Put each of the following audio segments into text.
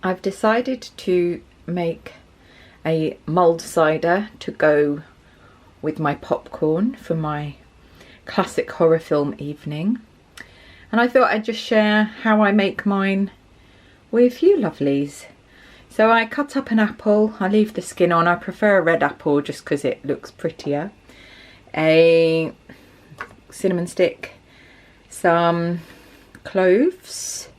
I've decided to make a mulled cider to go with my popcorn for my classic horror film evening, and I thought I'd just share how I make mine with you lovelies. So I cut up an apple, I leave the skin on, I prefer a red apple just because it looks prettier, a cinnamon stick, some cloves,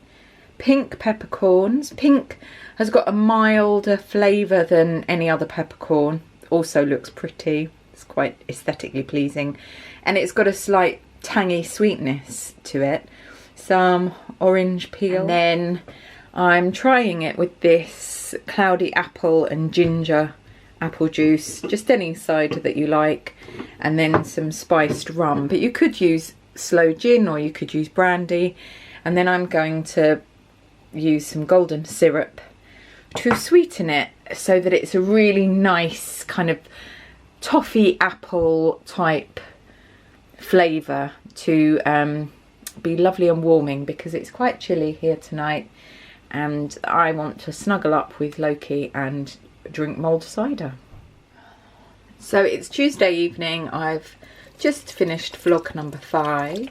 pink peppercorns. Pink has got a milder flavour than any other peppercorn, also looks pretty, it's quite aesthetically pleasing, and it's got a slight tangy sweetness to it. Some orange peel, and then I'm trying it with this cloudy apple and ginger apple juice, just any cider that you like, and then some spiced rum, but you could use sloe gin or you could use brandy, and then I'm going to use some golden syrup to sweeten it so that it's a really nice kind of toffee apple type flavour to be lovely and warming, because it's quite chilly here tonight and I want to snuggle up with Loki and drink mulled cider. So it's Tuesday evening, I've just finished vlog number 5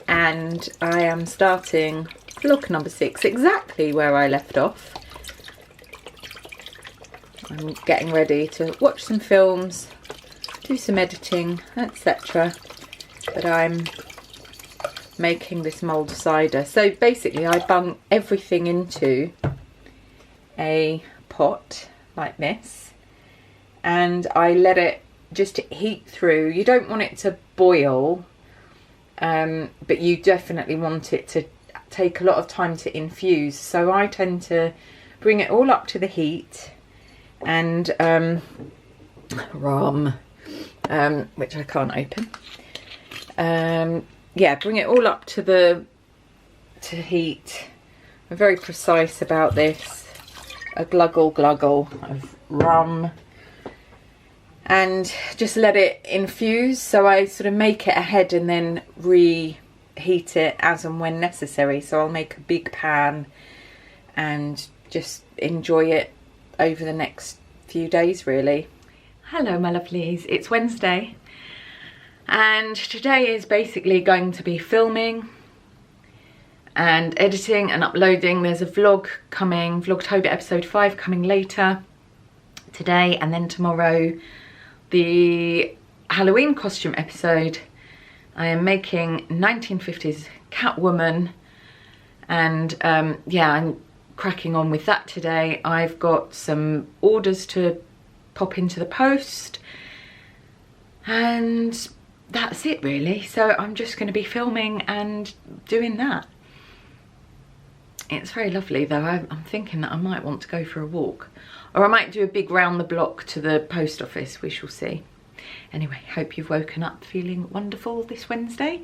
and I am starting vlog number 6 exactly where I left off. I'm getting ready to watch some films, do some editing, etc. But I'm making this mulled cider. So basically I bung everything into a pot like this and I let it just heat through. You don't want it to boil, but you definitely want it to take a lot of time to infuse. So I tend to bring it all up to the heat and rum, which I can't open. Yeah, bring it all up to heat. I'm very precise about this. A gluggle of rum, and just let it infuse. So I sort of make it ahead and then reheat it as and when necessary. So I'll make a big pan and just enjoy it over the next few days really. Hello my lovelies, it's Wednesday and today is basically going to be filming and editing and uploading. There's a vlog coming, Vlogtober episode 5 coming later today, and then tomorrow the Halloween costume episode. I am making 1950s Catwoman, and yeah, I'm cracking on with that today. I've got some orders to pop into the post and that's it really. So I'm just going to be filming and doing that. It's very lovely though. I'm thinking that I might want to go for a walk, or I might do a big round the block to the post office, we shall see. Anyway, hope you've woken up feeling wonderful this Wednesday,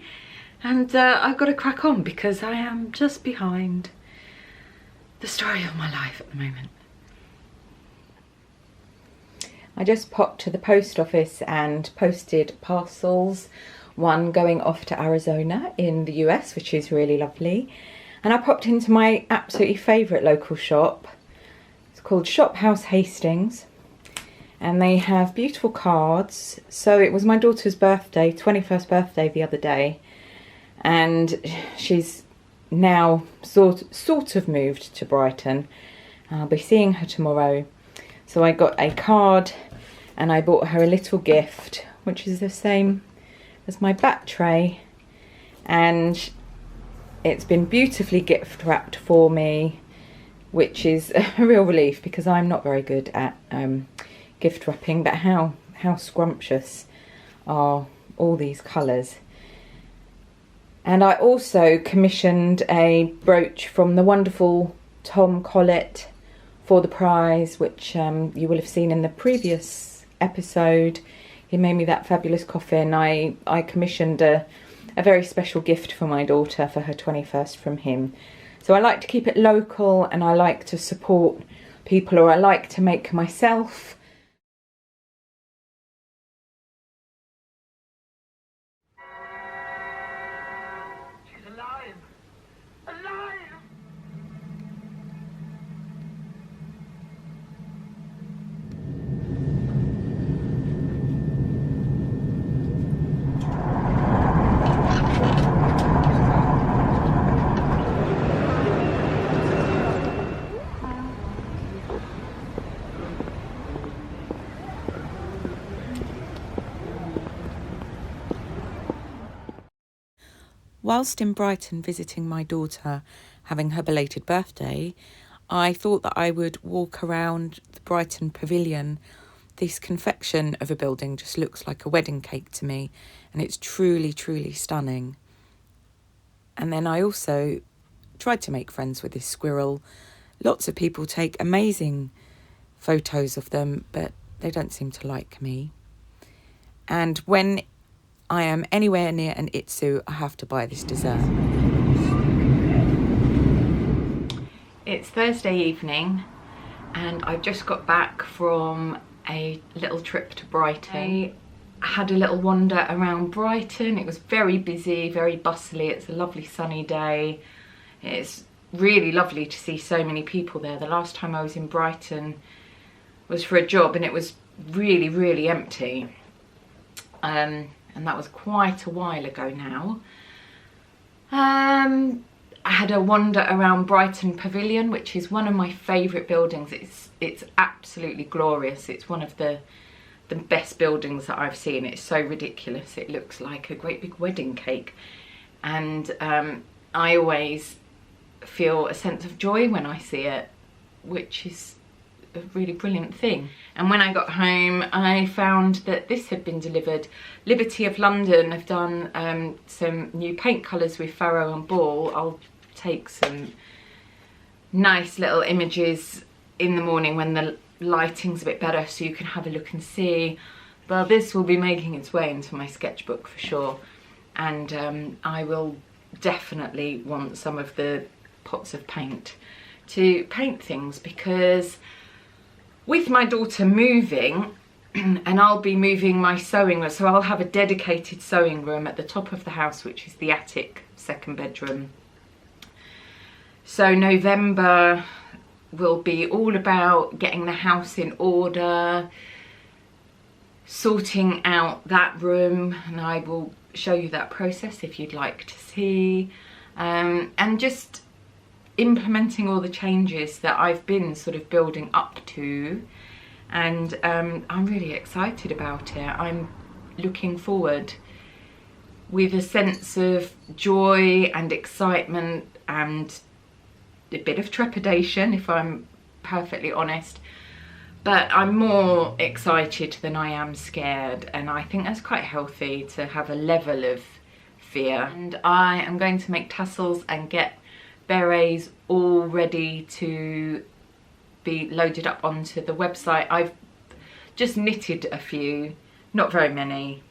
and I've got to crack on because I am just behind the story of my life at the moment. I just popped to the post office and posted parcels, one going off to Arizona in the US, which is really lovely, and I popped into my absolutely favourite local shop. It's called Shop House Hastings, and they have beautiful cards. So it was my daughter's birthday, 21st birthday the other day, and she's now sort of moved to Brighton. I'll be seeing her tomorrow. So I got a card and I bought her a little gift, which is the same as my bat tray, and it's been beautifully gift wrapped for me, which is a real relief because I'm not very good at gift wrapping, but how scrumptious are all these colours. And I also commissioned a brooch from the wonderful Tom Collett for the prize, which you will have seen in the previous episode. He made me that fabulous coffin. I commissioned a very special gift for my daughter for her 21st from him. So I like to keep it local, and I like to support people, or I like to make myself. She's alive! Alive! Whilst in Brighton visiting my daughter, having her belated birthday, I thought that I would walk around the Brighton Pavilion. This confection of a building just looks like a wedding cake to me, and it's truly, truly stunning. And then I also tried to make friends with this squirrel. Lots of people take amazing photos of them, but they don't seem to like me. And when I am anywhere near an Itsu, I have to buy this dessert. It's Thursday evening and I just got back from a little trip to Brighton. I had a little wander around Brighton. It was very busy, very bustly. It's a lovely sunny day. It's really lovely to see so many people there. The last time I was in Brighton was for a job and it was really, really empty. And that was quite a while ago now. I had a wander around Brighton Pavilion, which is one of my favourite buildings. It's absolutely glorious. It's one of the best buildings that I've seen. It's so ridiculous. It looks like a great big wedding cake. And I always feel a sense of joy when I see it, which is a really brilliant thing. And when I got home, I found that this had been delivered. Liberty of London have done some new paint colours with Faro and Ball. I'll take some nice little images in the morning when the lighting's a bit better so you can have a look and see. But this will be making its way into my sketchbook for sure. And I will definitely want some of the pots of paint to paint things, because with my daughter moving, and I'll be moving my sewing room, so I'll have a dedicated sewing room at the top of the house, which is the attic, second bedroom. So November will be all about getting the house in order, sorting out that room, and I will show you that process if you'd like to see, and just implementing all the changes that I've been sort of building up to. And I'm really excited about it. I'm looking forward with a sense of joy and excitement and a bit of trepidation, if I'm perfectly honest. But I'm more excited than I am scared, and I think that's quite healthy to have a level of fear. And I am going to make tassels and get berets all ready to be loaded up onto the website. I've just knitted a few, not very many,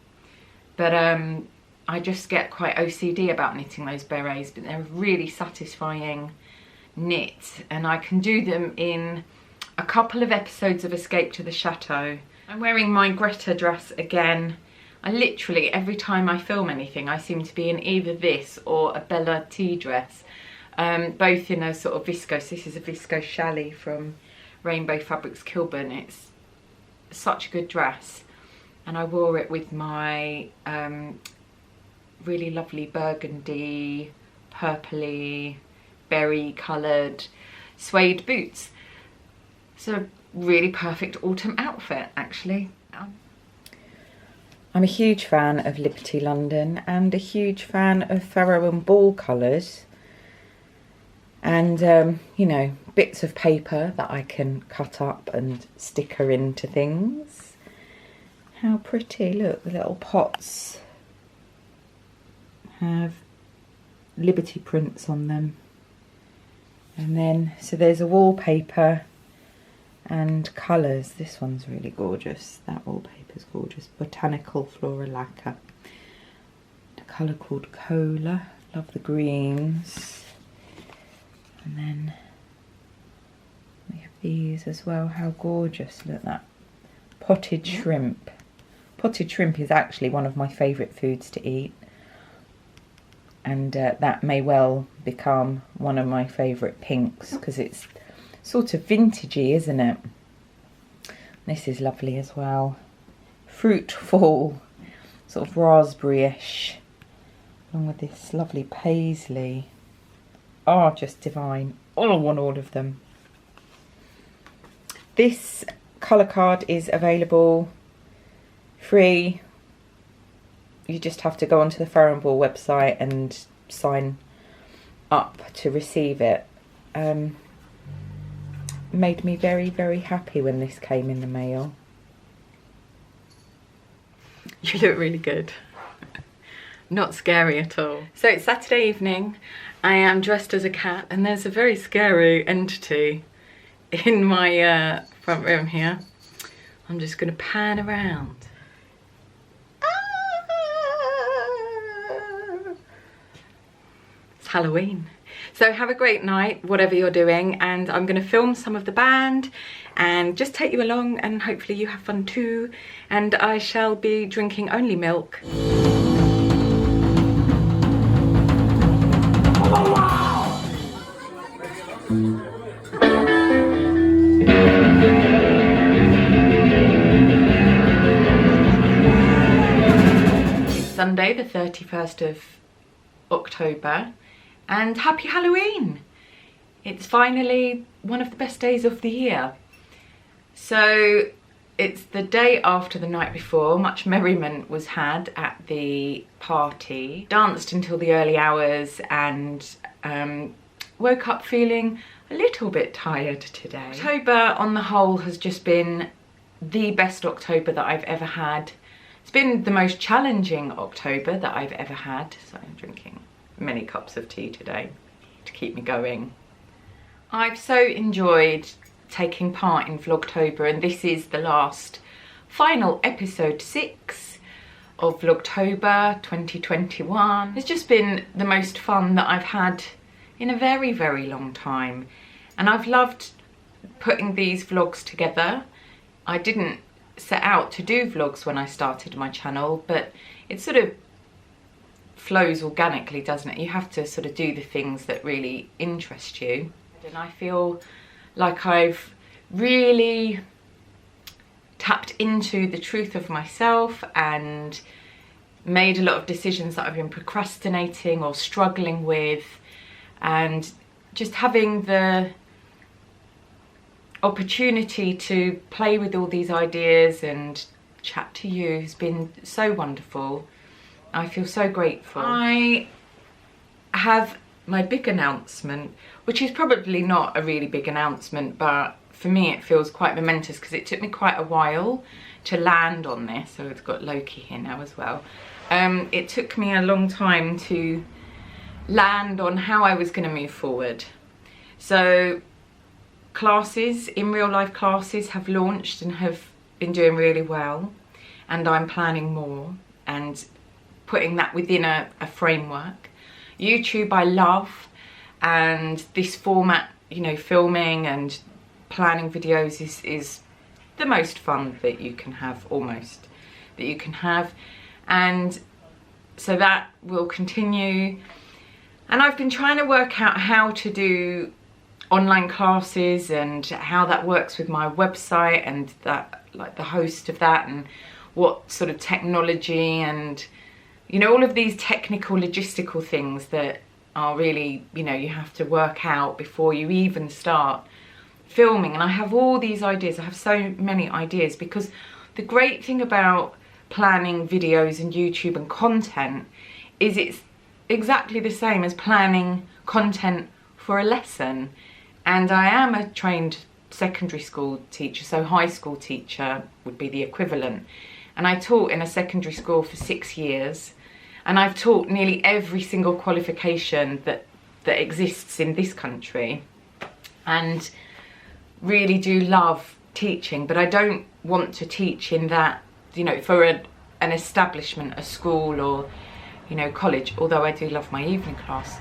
but I just get quite OCD about knitting those berets, but they're really satisfying knit, and I can do them in a couple of episodes of Escape to the Chateau. I'm wearing my Greta dress again. I literally, every time I film anything, I seem to be in either this or a Bella tea dress. Both in a sort of viscose. This is a viscose challis from Rainbow Fabrics Kilburn. It's such a good dress, and I wore it with my really lovely burgundy, purpley, berry coloured suede boots. So really perfect autumn outfit, actually. I'm a huge fan of Liberty London and a huge fan of Faro and Ball colours. And, you know, bits of paper that I can cut up and sticker into things. How pretty, look, the little pots have Liberty prints on them. And then, so there's a wallpaper and colours. This one's really gorgeous. That wallpaper's gorgeous. Botanical Flora Lacquer. A colour called Cola. Love the greens. And then we have these as well. How gorgeous. Look at that. Potted shrimp. Potted shrimp is actually one of my favourite foods to eat. And that may well become one of my favourite pinks, because it's sort of vintagey, isn't it? This is lovely as well. Fruitful, sort of raspberry-ish, along with this lovely paisley. Oh, just divine. Oh, I want all of them. This colour card is available free. You just have to go onto the Faro and Ball website and sign up to receive it. Made me very, very happy when this came in the mail. You look really good. Not scary at all. So it's Saturday evening. I am dressed as a cat and there's a very scary entity in my front room here. I'm just going to pan around. It's Halloween. So have a great night, whatever you're doing, and I'm going to film some of the band and just take you along, and hopefully you have fun too. And I shall be drinking only milk. It's Sunday the 31st of October. And happy Halloween! It's finally one of the best days of the year. So it's the day after the night before. Much merriment was had at the party. Danced until the early hours and woke up feeling a little bit tired today. October on the whole has just been the best October that I've ever had. It's been the most challenging October that I've ever had. So I'm drinking many cups of tea today to keep me going. I've so enjoyed taking part in Vlogtober, and this is the last final episode 6 of Vlogtober 2021. It's just been the most fun that I've had in a very, very long time, and I've loved putting these vlogs together. I didn't set out to do vlogs when I started my channel, but it sort of flows organically, doesn't it? You have to sort of do the things that really interest you. And I feel like I've really tapped into the truth of myself and made a lot of decisions that I've been procrastinating or struggling with, and just having the opportunity to play with all these ideas and chat to you has been so wonderful. I feel so grateful. I have my big announcement, which is probably not a really big announcement, but for me it feels quite momentous because it took me quite a while to land on this. So it's got Loki here now as well. It took me a long time to land on how I was going to move forward. So classes, in real life classes, have launched and have been doing really well, and I'm planning more and putting that within a framework. YouTube I love, and this format, you know, filming and planning videos is the most fun that you can have, almost, that you can have. And so that will continue. And I've been trying to work out how to do online classes and how that works with my website and that, like, the host of that, and what sort of technology and, you know, all of these technical logistical things that are really, you know, you have to work out before you even start filming. And I have all these ideas. I have so many ideas, because the great thing about planning videos and YouTube and content is it's exactly the same as planning content for a lesson. And I am a trained secondary school teacher, so high school teacher would be the equivalent. And I taught in a secondary school for 6 years. And I've taught nearly every single qualification that exists in this country, and really do love teaching. But I don't want to teach in that, you know, for an establishment, a school, or, you know, college, although I do love my evening class.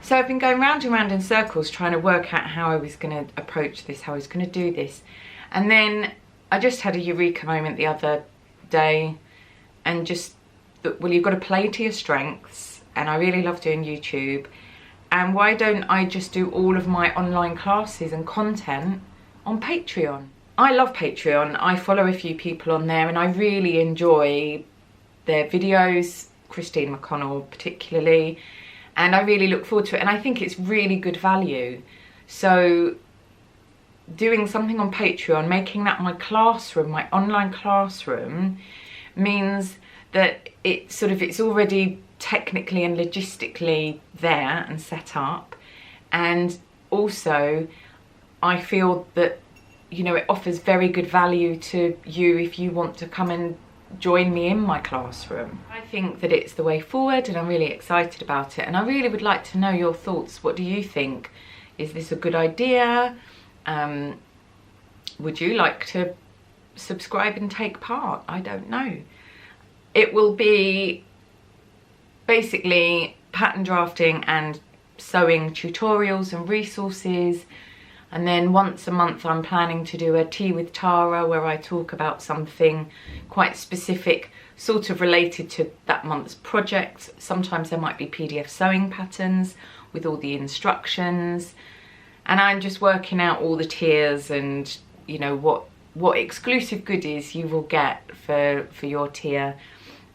So I've been going round and round in circles trying to work out how I was going to approach this, how I was going to do this. And then I just had a eureka moment the other day, and just, well, you've got to play to your strengths, and I really love doing YouTube, and why don't I just do all of my online classes and content on Patreon? I love Patreon. I follow a few people on there and I really enjoy their videos, Christine McConnell particularly, and I really look forward to it, and I think it's really good value. So doing something on Patreon, making that my classroom, my online classroom, means that it's already technically and logistically there and set up, and also I feel that, you know, it offers very good value to you if you want to come and join me in my classroom. I think that it's the way forward and I'm really excited about it, and I really would like to know your thoughts. What do you think? Is this a good idea? Would you like to subscribe and take part? I don't know. It will be basically pattern drafting and sewing tutorials and resources, and then once a month I'm planning to do a tea with Tara where I talk about something quite specific, sort of related to that month's project. Sometimes there might be PDF sewing patterns with all the instructions, and I'm just working out all the tiers and, you know, what exclusive goodies you will get for your tier,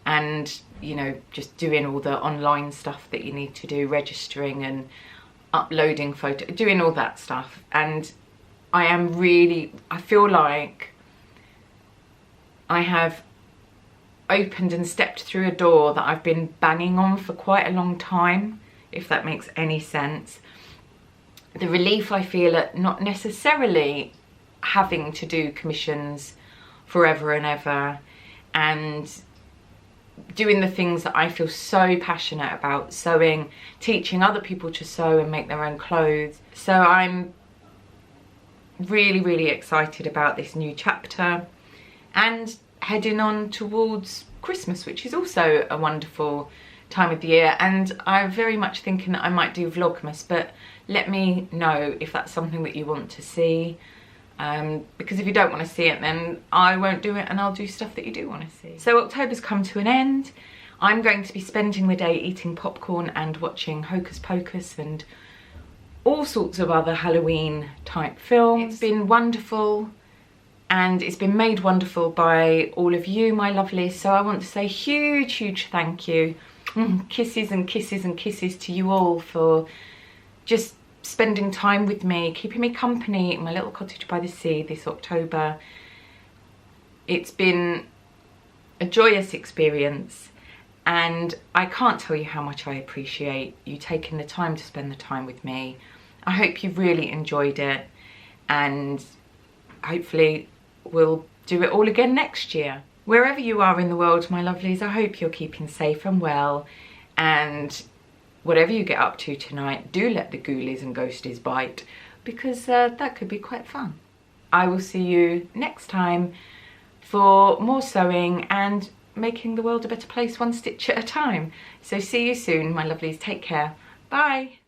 and, you know, just doing all the online stuff that you need to do, registering and uploading photos, doing all that stuff. And I feel like I have opened and stepped through a door that I've been banging on for quite a long time, if that makes any sense. The relief I feel at not necessarily having to do commissions forever and ever, and doing the things that I feel so passionate about, sewing, teaching other people to sew and make their own clothes. So I'm really, really excited about this new chapter, and heading on towards Christmas, which is also a wonderful time of the year. And I'm very much thinking that I might do Vlogmas, but let me know if that's something that you want to see. Because if you don't want to see it, then I won't do it, and I'll do stuff that you do want to see. So October's come to an end. I'm going to be spending the day eating popcorn and watching Hocus Pocus and all sorts of other Halloween type films. It's been wonderful, and it's been made wonderful by all of you, my lovelies. So I want to say huge, huge thank you. Kisses and kisses and kisses to you all for just spending time with me, keeping me company in my little cottage by the sea this October. It's been a joyous experience, and I can't tell you how much I appreciate you taking the time to spend the time with me. I hope you've really enjoyed it, and hopefully we'll do it all again next year. Wherever you are in the world, my lovelies, I hope you're keeping safe and well, and whatever you get up to tonight, do let the ghoulies and ghosties bite, because that could be quite fun. I will see you next time for more sewing and making the world a better place one stitch at a time. So see you soon, my lovelies. Take care. Bye.